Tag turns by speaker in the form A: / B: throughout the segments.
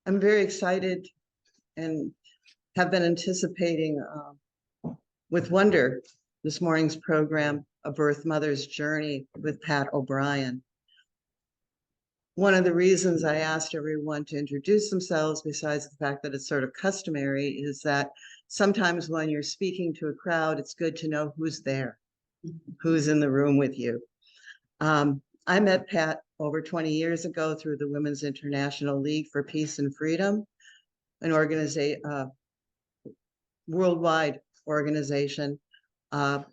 A: I'm very excited and have been anticipating with wonder this morning's program, A Birthmother's Journey with Pat O'Brien. One of the reasons I asked everyone to introduce themselves, besides the fact that it's sort of customary, is that sometimes when you're speaking to a crowd, it's good to know who's there, who's in the room with you. I met Pat over 20 years ago through the Women's International League for Peace and Freedom, an worldwide organization,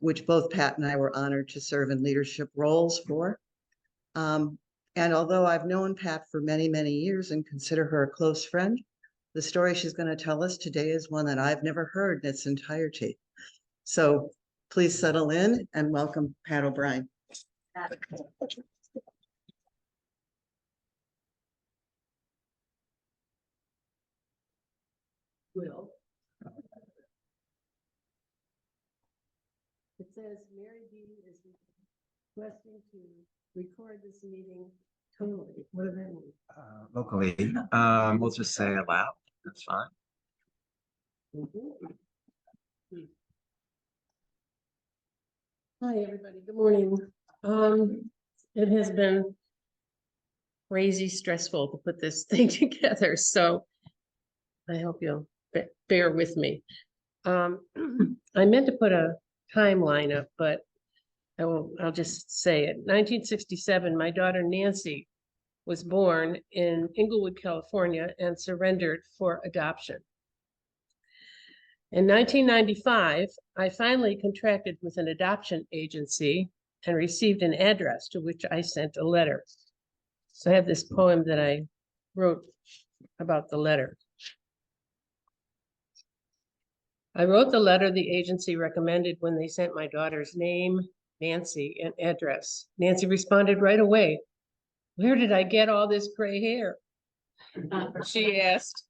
A: which both Pat and I were honored to serve in leadership roles for. And although I've known Pat for many, many years and consider her a close friend, the story she's going to tell us today is one that I've never heard in its entirety. So please settle in and welcome Pat O'Brien.
B: Will. It says Mary B is requesting to record this meeting tonally. What does that mean?
C: Locally. We'll just say aloud. That's fine.
B: Hi, everybody. Good morning. It has been crazy stressful to put this thing together, so I hope you'll bear with me. I meant to put a timeline up, but I'll just say it. 1967, my daughter Nancy was born in Inglewood, California, and surrendered for adoption. In 1995, I finally contracted with an adoption agency and received an address to which I sent a letter. So I have this poem that I wrote about the letter. I wrote the letter the agency recommended when they sent my daughter's name, Nancy, and address. Nancy responded right away. "Where did I get all this gray hair?" she asked.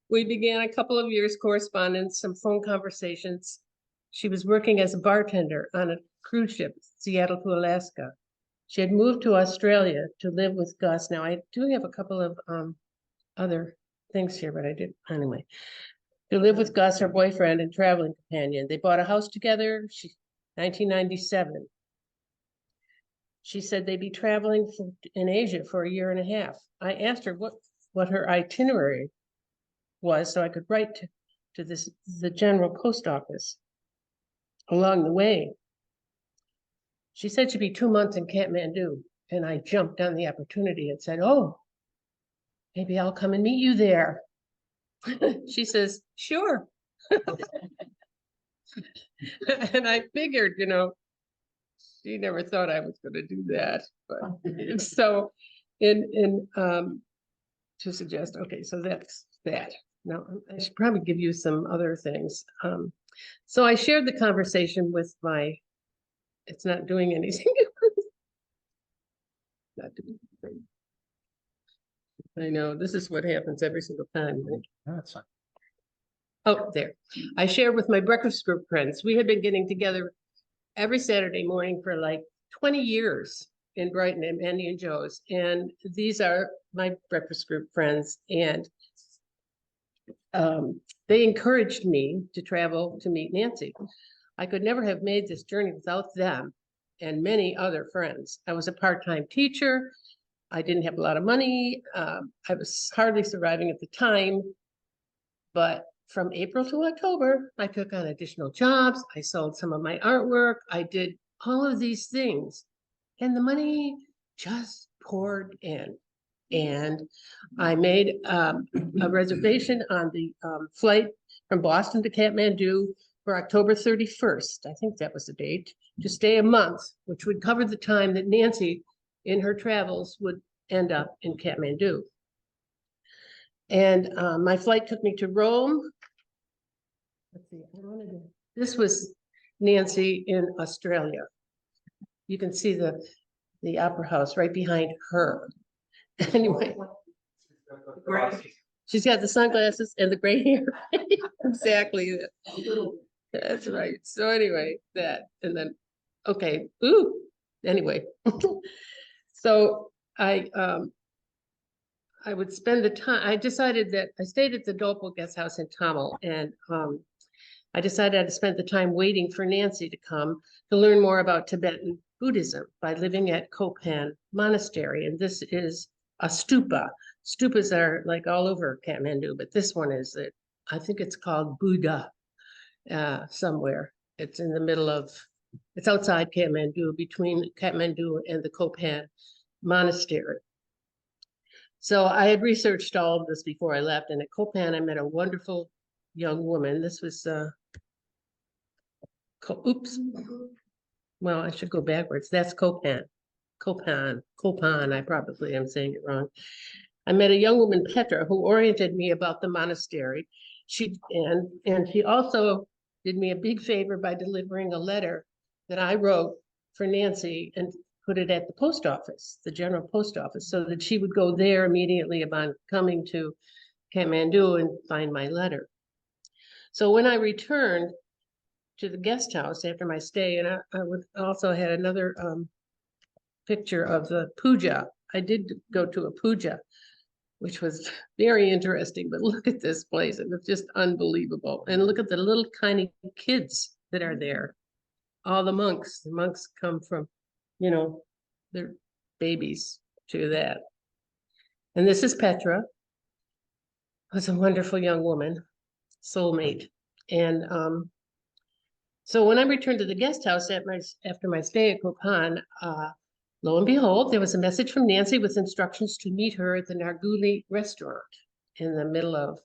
B: We began a couple of years correspondence, some phone conversations. She was working as a bartender on a cruise ship, Seattle to Alaska. She had moved to Australia to live with Gus. Now, I do have a couple of other things here, but I did anyway. To live with Gus, her boyfriend and traveling companion. They bought a house together, 1997. She said they'd be traveling in Asia for a year and a half. I asked her what her itinerary was so I could write to the general post office along the way. She said she'd be 2 months in Kathmandu, and I jumped on the opportunity and said, "Oh, maybe I'll come and meet you there." She says, "Sure." And I figured, she never thought I was going to do that. But so to suggest, okay, so that's that. Now, I should probably give you some other things. So I shared the conversation with it's not doing anything. Not doing anything. I know, this is what happens every single time, right?
C: No, that's fine.
B: Oh, there. I shared with my breakfast group friends. We had been getting together every Saturday morning for like 20 years in Brighton and Andy and Joe's. And these are my breakfast group friends. And they encouraged me to travel to meet Nancy. I could never have made this journey without them and many other friends. I was a part-time teacher. I didn't have a lot of money. I was hardly surviving at the time. But from April to October, I took on additional jobs. I sold some of my artwork. I did all of these things. And the money just poured in. And I made a reservation on the flight from Boston to Kathmandu for October 31st. I think that was the date, to stay a month, which would cover the time that Nancy in her travels would end up in Kathmandu. And my flight took me to Rome. Let's see, this was Nancy in Australia. You can see the opera house right behind her. Anyway, she's got the sunglasses and the gray hair. Exactly. That's right. So anyway, that, and then, okay. Ooh, anyway. So I I would spend the time, I decided that I stayed at the Dopal Guest House in Tamil, and I decided I'd spend the time waiting for Nancy to come to learn more about Tibetan Buddhism by living at Kopan Monastery. And this is a stupa. Stupas are like all over Kathmandu, but this one is, I think it's called Buddha somewhere. It's in the middle of, it's outside Kathmandu, between Kathmandu and the Kopan Monastery. So I had researched all of this before I left, and at Kopan I met a wonderful young woman. This was, oops. Well, I should go backwards. That's Kopan. Kopan, I probably am saying it wrong. I met a young woman, Petra, who oriented me about the monastery. And she also did me a big favor by delivering a letter that I wrote for Nancy and put it at the post office, the general post office, so that she would go there immediately upon coming to Kathmandu and find my letter. So when I returned to the guest house after my stay, and I would also had another picture of the puja. I did go to a puja, which was very interesting, but look at this place. It was just unbelievable. And look at the little tiny kids that are there. All the monks come from, you know, their babies to that. And this is Petra, who's a wonderful young woman, soulmate. And so when I returned to the guest house after my stay at Kopan, lo and behold, there was a message from Nancy with instructions to meet her at the Narguli restaurant in the middle of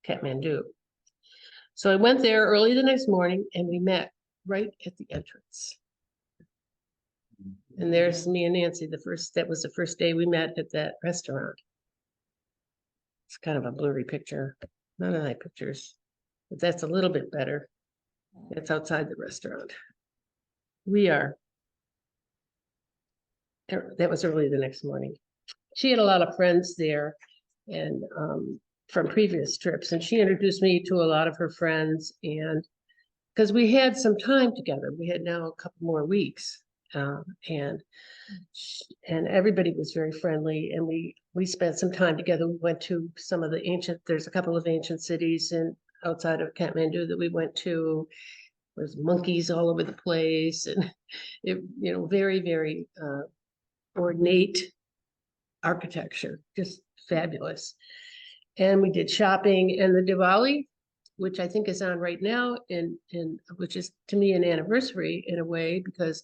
B: Kathmandu. So I went there early the next morning and we met right at the entrance. And there's me and Nancy, that was the first day we met at that restaurant. It's kind of a blurry picture, none of my pictures, but that's a little bit better. It's outside the restaurant. That was early the next morning. She had a lot of friends there and from previous trips, and she introduced me to a lot of her friends, and because we had some time together, we had now a couple more weeks, and everybody was very friendly, and we spent some time together. We went to some of the there's a couple of ancient cities outside of Kathmandu that we went to. There's monkeys all over the place, and it, you know, very, very ornate architecture, just fabulous. And we did shopping, and the Diwali, which I think is on right now, which is to me an anniversary in a way, because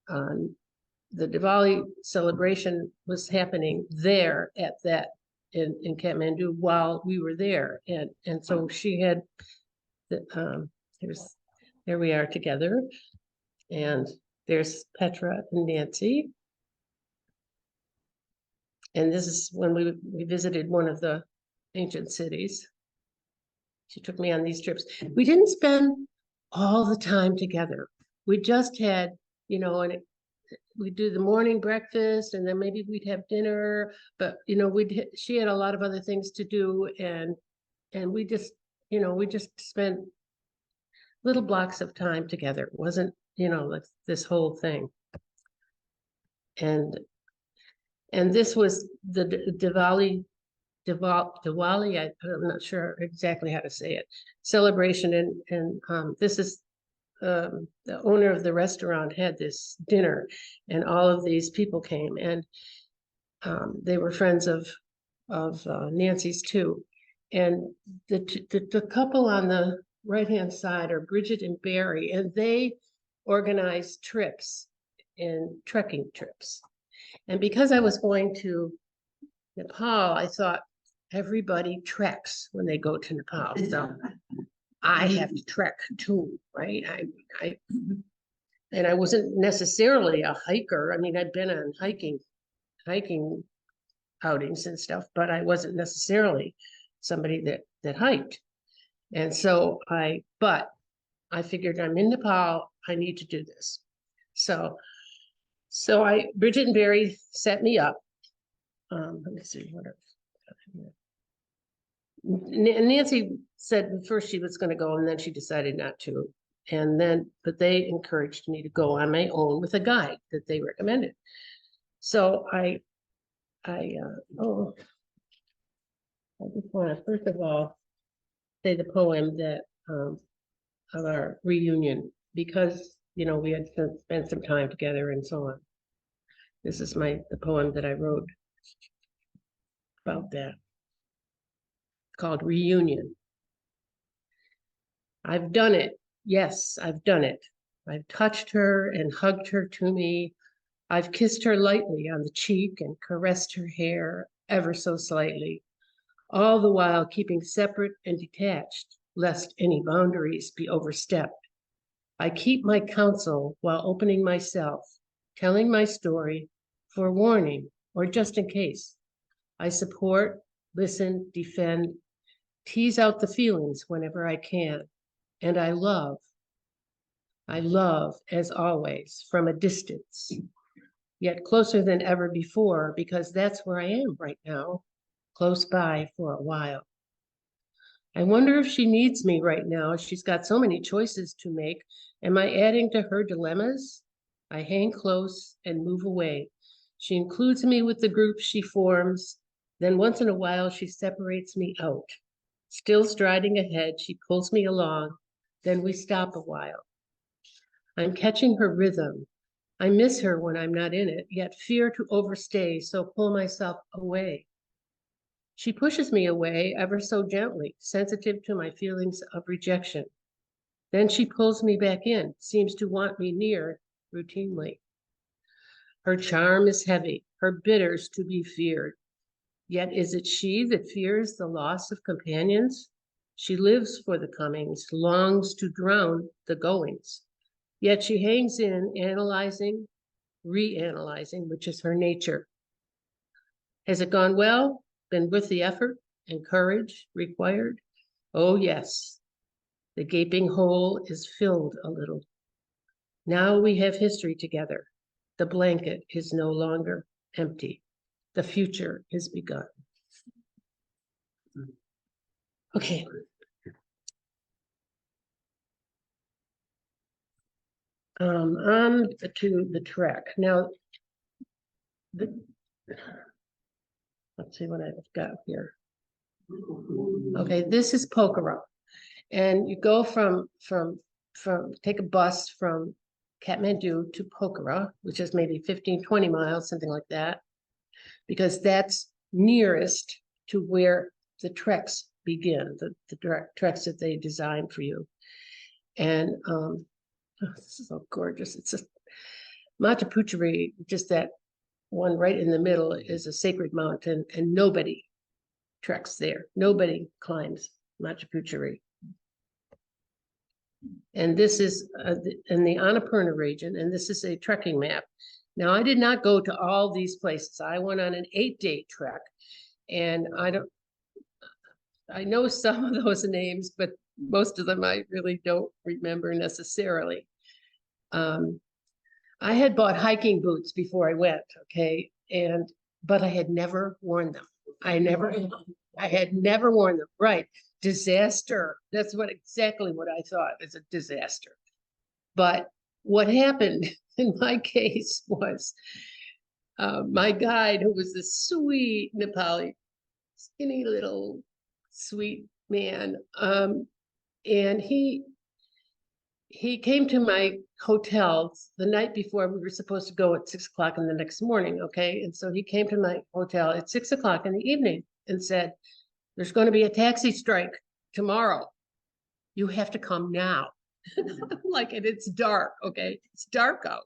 B: the Diwali celebration was happening there at that in Kathmandu while we were there, and so she had there we are together, and there's Petra and Nancy. And this is when we visited one of the ancient cities. She took me on these trips. We didn't spend all the time together. We just had, you know, and we'd do the morning breakfast, and then maybe we'd have dinner, but, you know, she had a lot of other things to do, and we just, you know, we just spent little blocks of time together. It wasn't, you know, like this whole thing. And this was the Diwali, I'm not sure exactly how to say it, celebration. And this is the owner of the restaurant had this dinner, and all of these people came, and they were friends of Nancy's too. And the couple on the right-hand side are Bridget and Barry, and they organize trips and trekking trips. And because I was going to Nepal, I thought everybody treks when they go to Nepal. So I have to trek too, right? And I wasn't necessarily a hiker. I mean, I'd been on hiking outings and stuff, but I wasn't necessarily somebody that hiked. And so but I figured I'm in Nepal, I need to do this. So Bridget and Barry set me up. Let me see what Nancy said first she was going to go, and then she decided not to. But they encouraged me to go on my own with a guide that they recommended. So I oh, I just want to first of all say the poem that of our reunion, because we had spent some time together and so on. This is the poem that I wrote about that. It's called Reunion. I've done it. Yes, I've done it. I've touched her and hugged her to me. I've kissed her lightly on the cheek and caressed her hair ever so slightly, all the while keeping separate and detached, lest any boundaries be overstepped. I keep my counsel while opening myself, telling my story for warning or just in case. I support, listen, defend, tease out the feelings whenever I can. And I love, as always, from a distance, yet closer than ever before, because that's where I am right now, close by for a while. I wonder if she needs me right now. She's got so many choices to make. Am I adding to her dilemmas? I hang close and move away. She includes me with the group she forms. Then once in a while, she separates me out. Still striding ahead, she pulls me along. Then we stop a while. I'm catching her rhythm. I miss her when I'm not in it, yet fear to overstay, so pull myself away. She pushes me away ever so gently, sensitive to my feelings of rejection. Then she pulls me back in, seems to want me near routinely. Her charm is heavy, her bitters to be feared. Yet is it she that fears the loss of companions? She lives for the comings, longs to drown the goings. Yet she hangs in, analyzing, reanalyzing, which is her nature. Has it gone well? Been worth the effort and courage required? Oh, yes. The gaping hole is filled a little. Now we have history together. The blanket is no longer empty. The future is begun. Okay. On to the trek. Now, let's see what I've got here. Okay, this is Pokhara. And you go from take a bus from Kathmandu to Pokhara, which is maybe 15, 20 miles, something like that, because that's nearest to where the treks begin, the treks that they designed for you. And oh, this is so gorgeous. It's a Matapuchari, just that one right in the middle is a sacred mountain, and nobody treks there. Nobody climbs Matapuchari. And this is in the Annapurna region, and this is a trekking map. Now, I did not go to all these places. I went on an 8-day trek, and I know some of those names, but most of them I really don't remember necessarily. I had bought hiking boots before I went, okay, but I had never worn them. I had never worn them, right? Disaster. That's exactly what I thought, is a disaster. But what happened in my case was my guide, who was this sweet Nepali, skinny little sweet man, and he came to my hotel the night before we were supposed to go at 6 o'clock in the next morning, okay? And so he came to my hotel at 6 o'clock in the evening and said, there's going to be a taxi strike tomorrow. You have to come now. Like, and it's dark, okay? It's dark out.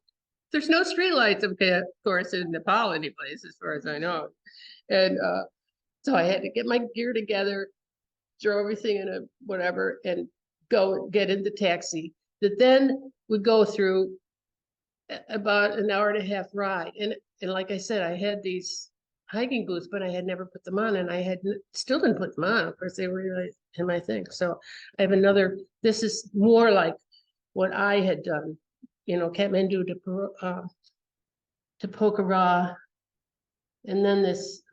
B: There's no streetlights, okay, of course, in Nepal anyplace, as far as I know. And so I had to get my gear together, throw everything in a whatever, and go get in the taxi that then would go through about an hour and a half ride. And like I said, I had these hiking boots, but I had never put them on, and I still didn't put them on. Of course, they were in my thing. So I have another, this is more like what I had done, Kathmandu to Pokhara. And then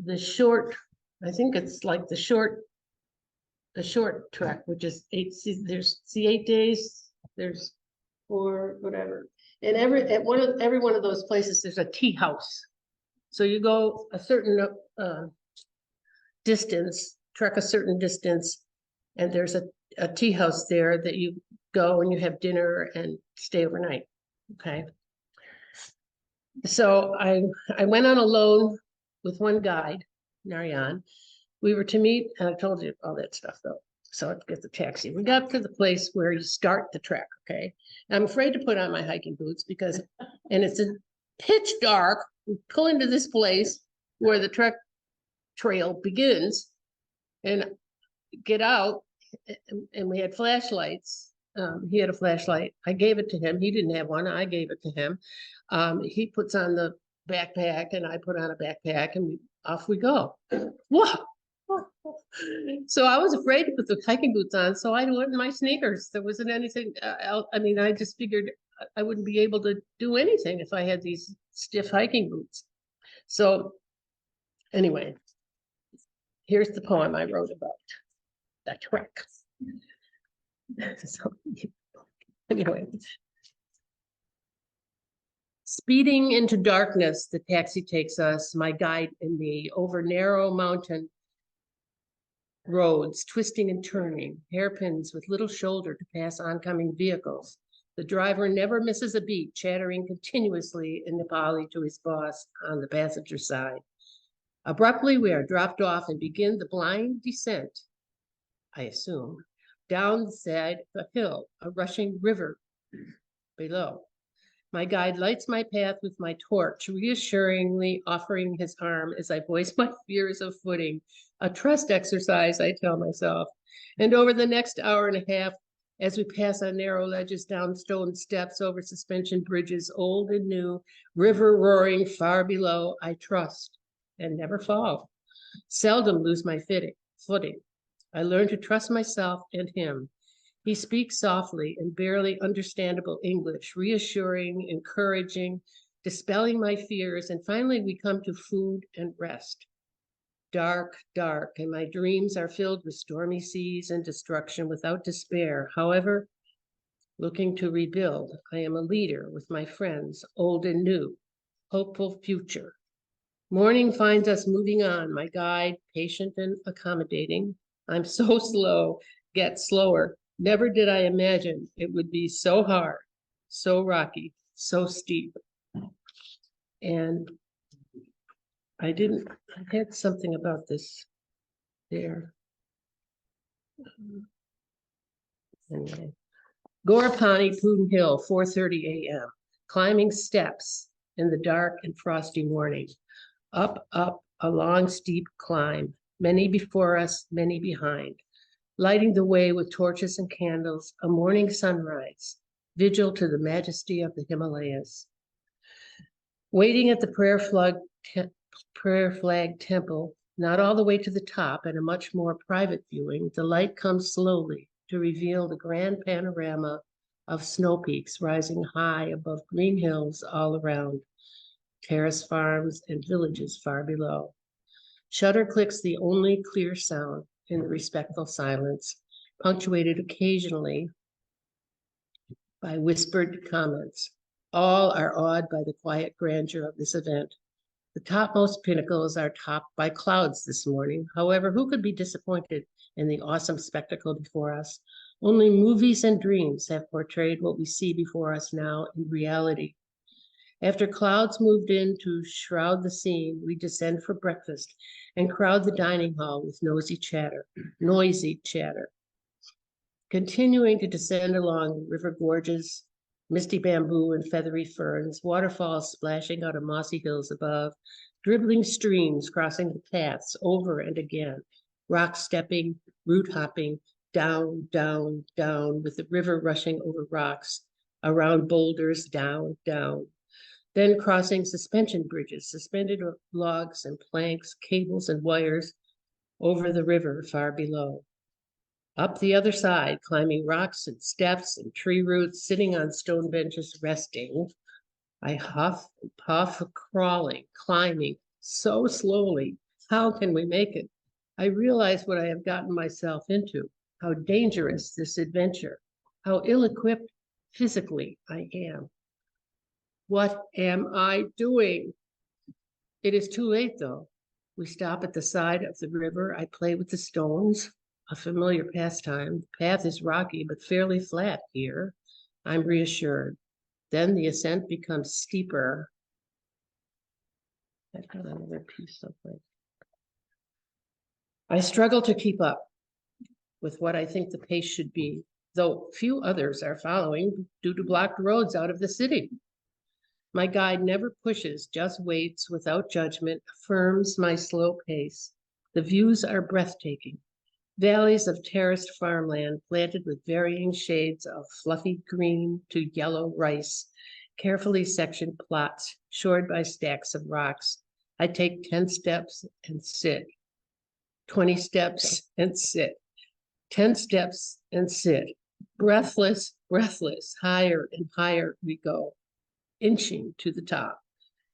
B: the short, I think it's like the short trek, which is 8 days, there's 4, whatever. And every one of those places, there's a tea house. So you go a certain distance, trek a certain distance, and there's a tea house there that you go and you have dinner and stay overnight. Okay. So I went on alone with one guide, Narayan. We were to meet, and I told you all that stuff though. So I get the taxi. We got to the place where you start the trek. Okay. And I'm afraid to put on my hiking boots because, and it's a pitch dark. We pull into this place where the trek trail begins and get out, and we had flashlights. He had a flashlight. I gave it to him. He didn't have one. I gave it to him. He puts on the backpack and I put on a backpack, and off we go. Whoa. So I was afraid to put the hiking boots on, so I went in my sneakers. There wasn't anything else. I mean, I just figured I wouldn't be able to do anything if I had these stiff hiking boots. So anyway, here's the poem I wrote about the trek. So anyway, speeding into darkness, the taxi takes us, my guide and me, over narrow mountain roads, twisting and turning, hairpins with little shoulder to pass oncoming vehicles. The driver never misses a beat, chattering continuously in Nepali to his boss on the passenger side. Abruptly, we are dropped off and begin the blind descent, I assume, down the side of a hill, a rushing river below. My guide lights my path with my torch, reassuringly offering his arm as I voice my fears of footing. A trust exercise, I tell myself. And over the next hour and a half, as we pass on narrow ledges, down stone steps, over suspension bridges, old and new, river roaring far below, I trust and never fall. Seldom lose my footing. I learn to trust myself and him. He speaks softly and barely understandable English, reassuring, encouraging, dispelling my fears, and finally we come to food and rest. Dark, dark, and my dreams are filled with stormy seas and destruction without despair. However, looking to rebuild, I am a leader with my friends, old and new, hopeful future. Morning finds us moving on, my guide, patient and accommodating. I'm so slow, get slower. Never did I imagine it would be so hard, so rocky, so steep. And I had something about this there. Anyway, Gorapani, Poon Hill, 4:30 a.m. Climbing steps in the dark and frosty morning. Up, a long, steep climb. Many before us, many behind. Lighting the way with torches and candles, a morning sunrise, vigil to the majesty of the Himalayas. Waiting at the prayer flag temple, not all the way to the top, and a much more private viewing, the light comes slowly to reveal the grand panorama of snow peaks rising high above green hills all around, terrace farms and villages far below. Shutter clicks the only clear sound in the respectful silence, punctuated occasionally by whispered comments. All are awed by the quiet grandeur of this event. The topmost pinnacles are topped by clouds this morning. However, who could be disappointed in the awesome spectacle before us? Only movies and dreams have portrayed what we see before us now in reality. After clouds moved in to shroud the scene, we descend for breakfast and crowd the dining hall with noisy chatter. Continuing to descend along river gorges, misty bamboo and feathery ferns, waterfalls splashing out of mossy hills above, dribbling streams crossing the paths over and again, rock stepping, root hopping, down, down, down, with the river rushing over rocks, around boulders, down, down. Then crossing suspension bridges, suspended logs and planks, cables and wires over the river far below. Up the other side, climbing rocks and steps and tree roots, sitting on stone benches, resting. I huff and puff, crawling, climbing so slowly. How can we make it? I realize what I have gotten myself into, how dangerous this adventure, how ill-equipped physically I am. What am I doing? It is too late, though. We stop at the side of the river. I play with the stones, a familiar pastime. The path is rocky, but fairly flat here. I'm reassured. Then the ascent becomes steeper. I've got another piece of it. I struggle to keep up with what I think the pace should be, though few others are following due to blocked roads out of the city. My guide never pushes, just waits without judgment, affirms my slow pace. The views are breathtaking. Valleys of terraced farmland planted with varying shades of fluffy green to yellow rice, carefully sectioned plots shored by stacks of rocks. I take 10 steps and sit, 20 steps and sit, 10 steps and sit. Breathless, breathless, higher and higher we go, inching to the top.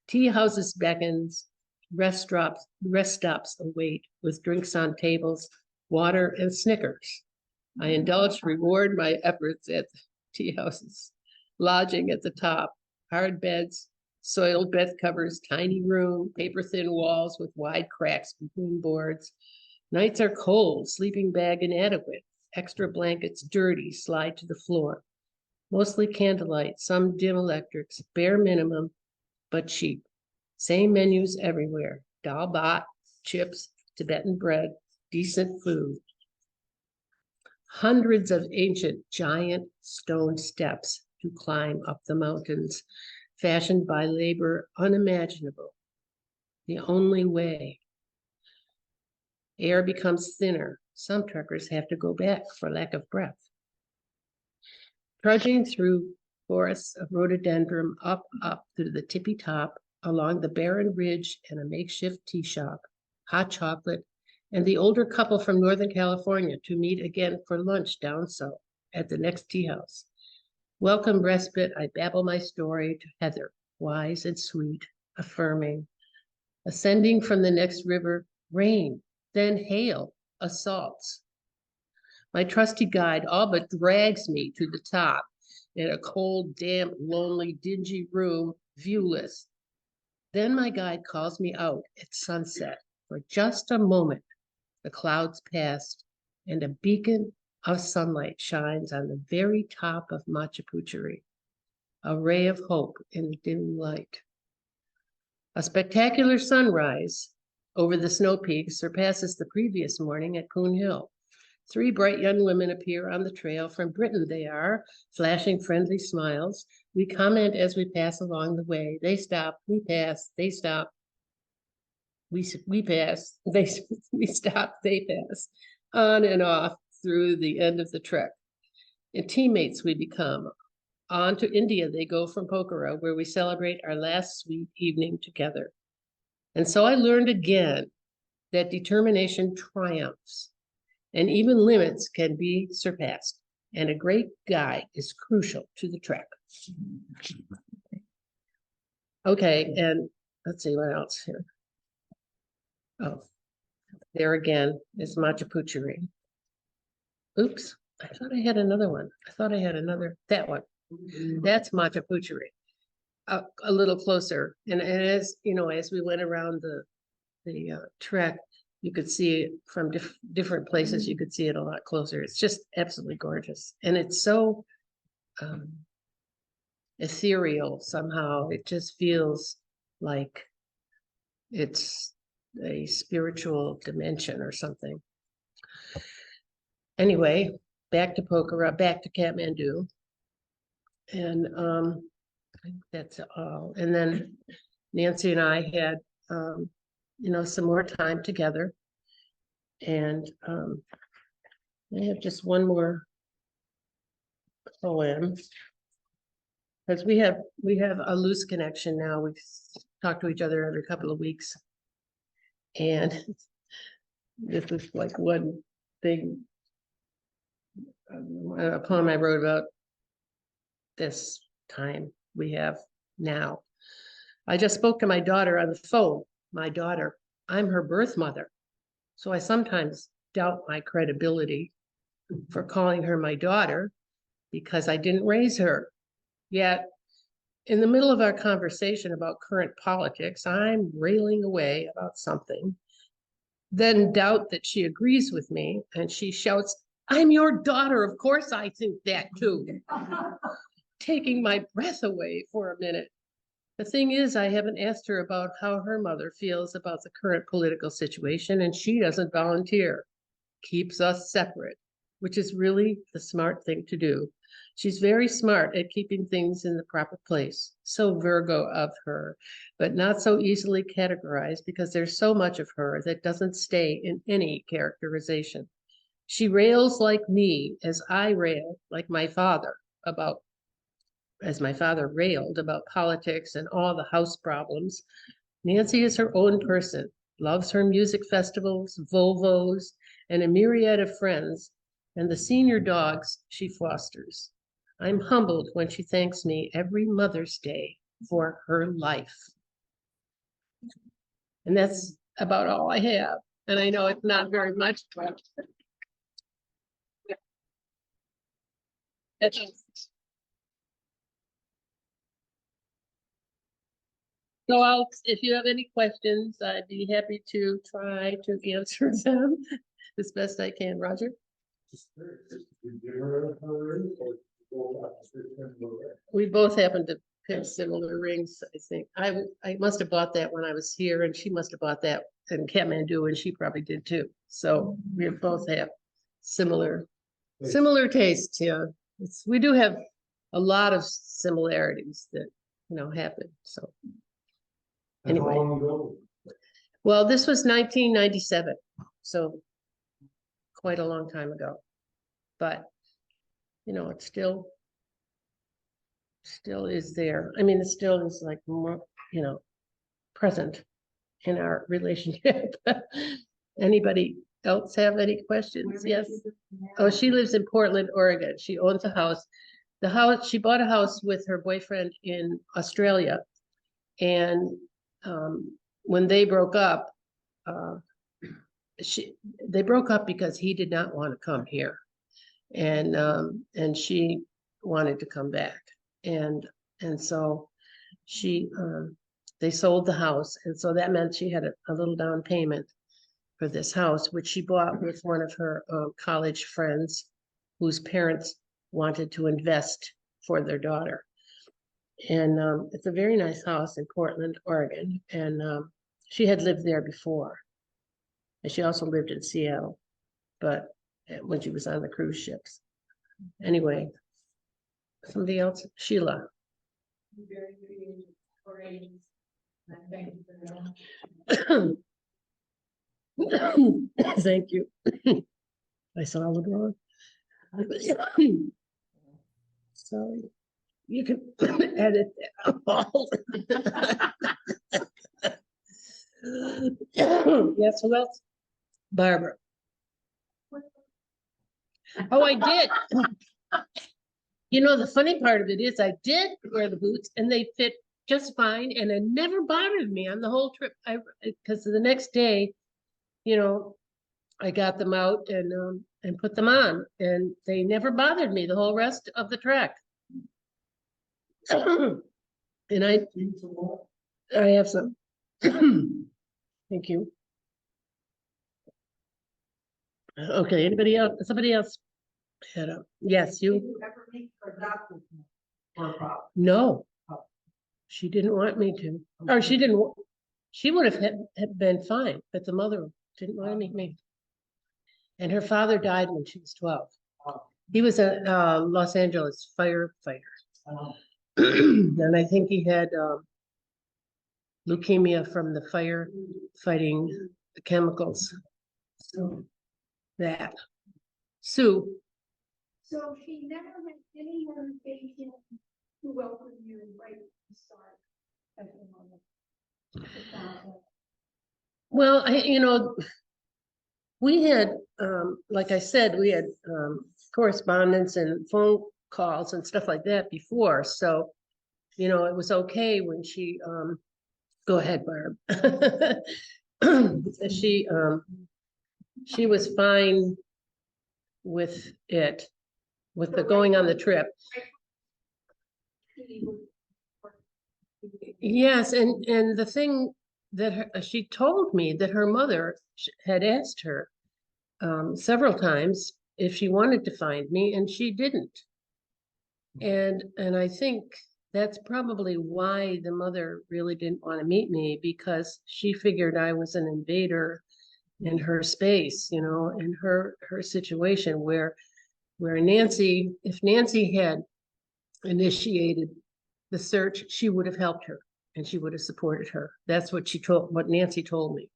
B: Tea houses beckons, rest stops await with drinks on tables, water and Snickers. I indulge, reward my efforts at tea houses. Lodging at the top, hard beds, soiled bed covers, tiny room, paper-thin walls with wide cracks between boards. Nights are cold, sleeping bag inadequate, extra blankets dirty, slide to the floor. Mostly candlelight, some dim electrics, bare minimum, but cheap. Same menus everywhere, dal bhat, chips, Tibetan bread, decent food. Hundreds of ancient giant stone steps to climb up the mountains, fashioned by labor unimaginable. The only way. Air becomes thinner. Some truckers have to go back for lack of breath. Trudging through forests of rhododendron up through the tippy top, along the barren ridge and a makeshift tea shop, hot chocolate, and the older couple from Northern California to meet again for lunch down so at the next tea house. Welcome respite, I babble my story to Heather, wise and sweet, affirming. Ascending from the next river, rain, then hail, assaults. My trusty guide all but drags me to the top in a cold, damp, lonely, dingy room, viewless. Then my guide calls me out at sunset for just a moment. The clouds passed and a beacon of sunlight shines on the very top of Machu Picchu, a ray of hope in the dim light. A spectacular sunrise over the snow peaks surpasses the previous morning at Coon Hill. 3 bright young women appear on the trail. From Britain they are, flashing friendly smiles. We comment as we pass along the way. They stop, we pass, they stop. We pass, we stop, they pass. On and off through the end of the trek. And teammates we become. On to India they go from Pokhara, where we celebrate our last sweet evening together. And so I learned again that determination triumphs. And even limits can be surpassed, and a great guide is crucial to the trek. Okay, and let's see what else here. Oh, there again is Machu Picchu. Oops, I thought I had another one. I thought I had another, that one. That's Machu Picchu, a little closer. And as you know, as we went around the trek, you could see it from different places. You could see it a lot closer. It's just absolutely gorgeous. And it's so ethereal somehow. It just feels like it's a spiritual dimension or something. Anyway, back to Pokhara, back to Kathmandu. And I think that's all. And then Nancy and I had you know, some more time together. And I have just one more poem. Because we have a loose connection now. We talk to each other every couple of weeks. And this is like one thing, a poem I wrote about this time we have now. I just spoke to my daughter on the phone. My daughter, I'm her birth mother. So I sometimes doubt my credibility for calling her my daughter because I didn't raise her. Yet in the middle of our conversation about current politics, I'm railing away about something. Then doubt that she agrees with me, and she shouts, "I'm your daughter, of course I think that too." Taking my breath away for a minute. The thing is, I haven't asked her about how her mother feels about the current political situation, and she doesn't volunteer. Keeps us separate, which is really the smart thing to do. She's very smart at keeping things in the proper place. So Virgo of her, but not so easily categorized because there's so much of her that doesn't stay in any characterization. She rails like me as I rail like my father about as my father railed about politics and all the house problems. Nancy is her own person, loves her music festivals, Volvos, and a myriad of friends, and the senior dogs she fosters. I'm humbled when she thanks me every Mother's Day for her life. And that's about all I have. And I know it's not very much, but it's so if you have any questions, I'd be happy to try to answer them as best I can. Roger? We both happen to pick similar rings, I think. I must have bought that when I was here, and she must have bought that in Kathmandu, and she probably did too. So we both have similar tastes, yeah. We do have a lot of similarities that, happen, so. Anyway, well, this was 1997, so quite a long time ago. But, it still is there. I mean, it still is like more, present in our relationship. Anybody else have any questions? Yes. Oh, she lives in Portland, Oregon. She owns a house. She bought a house with her boyfriend in Australia. And when they broke up, they broke up because he did not want to come here, and she wanted to come back, and so they sold the house, and so that meant she had a little down payment for this house, which she bought with one of her college friends, whose parents wanted to invest for their daughter. And it's a very nice house in Portland, Oregon. And she had lived there before. And she also lived in Seattle, but when she was on the cruise ships. Anyway, somebody else, Sheila. Thank you. I saw LeBron. Sorry. You can edit that all. Yes, who else? Barbara. Oh, I did. The funny part of it is I did wear the boots and they fit just fine, and it never bothered me on the whole trip. Because the next day, I got them out and put them on, and they never bothered me the whole rest of the trek. And I have some. Thank you. Okay, anybody else? Somebody else had up. Yes, you.
D: Did you ever make her doctor for a problem?
B: No. She didn't want me to. Or she didn't. She would have been fine, but the mother didn't want to meet me. And her father died when she was 12. He was a Los Angeles firefighter. And I think he had leukemia from the fire fighting the chemicals. So that. Sue.
D: So she never had any hesitation to welcome you right at the start of the moment.
B: Well, we had, like I said, we had correspondence and phone calls and stuff like that before. So, it was okay when she, go ahead, Barb. She was fine with it, with the going on the trip. Yes, and the thing that she told me that her mother had asked her several times if she wanted to find me, and she didn't. And I think that's probably why the mother really didn't want to meet me, because she figured I was an invader in her space, you know, in her situation where Nancy, if Nancy had initiated the search, she would have helped her and she would have supported her. That's what Nancy told me.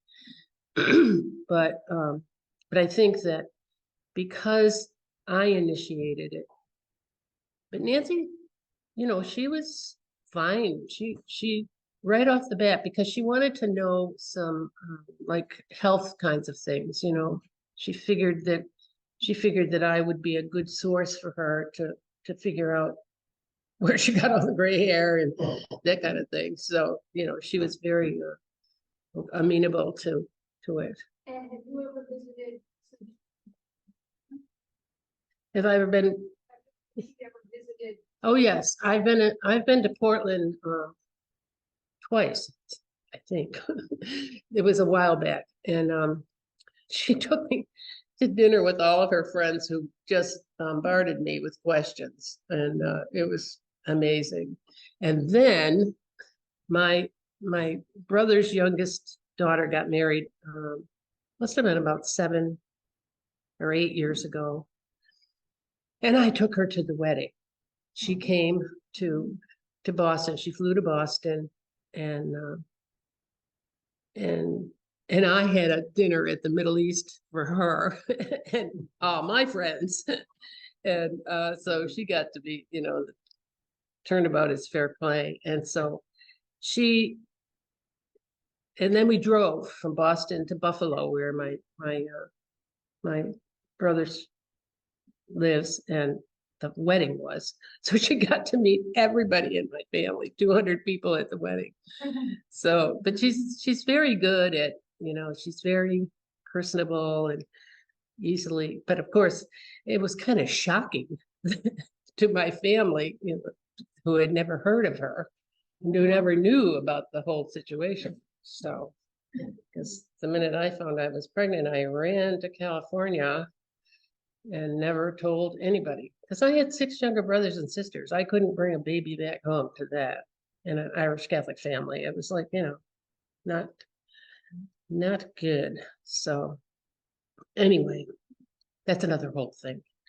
B: But I think that because I initiated it, but Nancy, you know, she was fine. She right off the bat, because she wanted to know some like health kinds of things, you know. She figured that I would be a good source for her to figure out where she got all the gray hair and that kind of thing. So, you know, she was very amenable to it.
D: And have you ever visited,
B: Have I ever been?
D: have you ever visited?
B: Oh, yes, I've been to Portland twice, I think. It was a while back, and she took me to dinner with all of her friends who just bombarded me with questions, and it was amazing. And then my brother's youngest daughter got married, must have been about 7 or 8 years ago, and I took her to the wedding. She came to Boston. She flew to Boston, and and I had a dinner at the Middle East for her and all my friends. And so she got to be, you know, the turnabout is fair play. And so and then we drove from Boston to Buffalo, where my brother's lives and the wedding was. So she got to meet everybody in my family, 200 people at the wedding. So, but she's very good at, you know, she's very personable and easily, but of course, it was kind of shocking to my family, you know, who had never heard of her, who never knew about the whole situation. So, because the minute I found I was pregnant, I ran to California and never told anybody, because I had 6 younger brothers and sisters. I couldn't bring a baby back home to that in an Irish Catholic family. It was like, you know, not good. So anyway, that's another whole thing.